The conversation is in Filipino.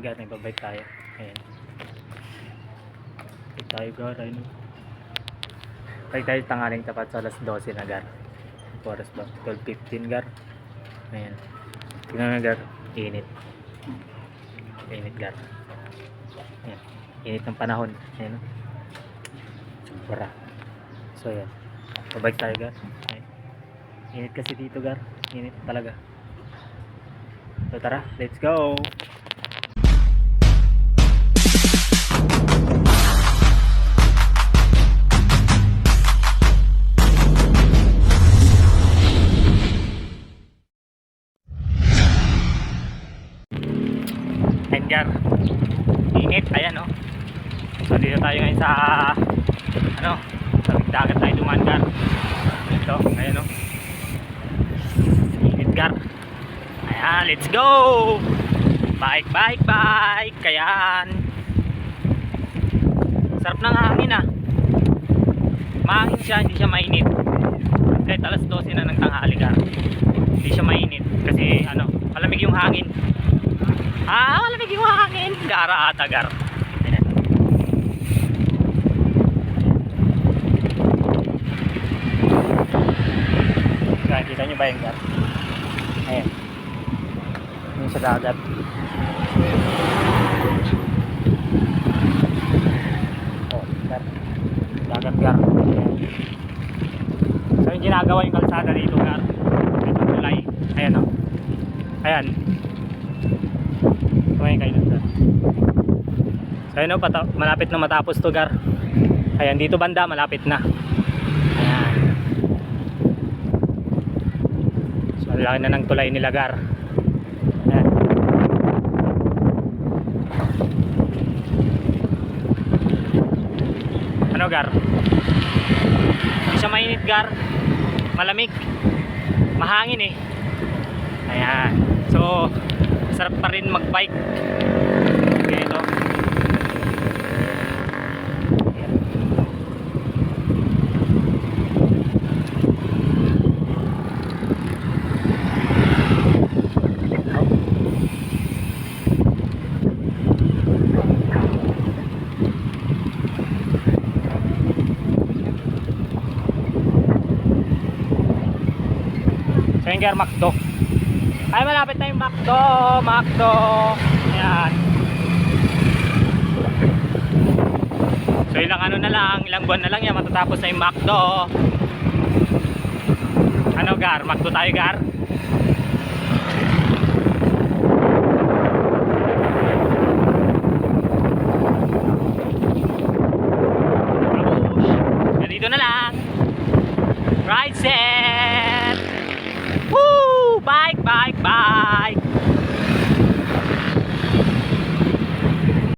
Gar, nagbabike tayo. Ayan. Bike tayo Gar, ayun. Bike tayo tanghaling tapat sa alas 12 na Gar. Oras ba? 12:15 Gar. Ayan. Tingnan mo Gar, init. Init Gar. Ayan. Init ng panahon. Ayan. Sobra. So ayan. Babike tayo Gar. Ayan. Init kasi dito Gar. Init talaga. So tara, let's go! Ayan Gar, init, ayan o. So dito tayo ngayon sa ano, sa dagat tayo dumaan Gar. Ito, ayan o. Init Gar. Ayan, let's go! Bike, bike, bike. Ayan. Sarap ng hangin ah. Mahangin siya, hindi siya mainit. Kahit alas 12 na ng tanghali Gar, hindi siya mainit kasi ano, malamig yung hangin. Malamig yung hangin. Gara ata Gar. Ayan. Kaya kita nyo ba yung Gar? Ayan. Yung sa dagat. Oh, Gar. Dagat Gar. Ayan. So yung ginagawa yung kalsada dito Gar. Ito tulay. Ayan o. Ayan. Kumain kayo dito. So ayun o, malapit na matapos to Gar. Ayan, dito banda malapit na. Ayan. So laki na ng tulay nila Gar. Ayan. Ano Gar? Hindi siya mainit Gar. Malamig. Mahangin eh. Ayan. So sarap pa rin magbike. Ganito. So yung Gar, Macdo. Ay, malapit na yung Macdo. Macdo. Ayan. So ilang ano na lang, ilang buwan na lang yan, matatapos na yung Macdo. Ano Gar, Macdo tayo Gar. Dito na lang. Ride set.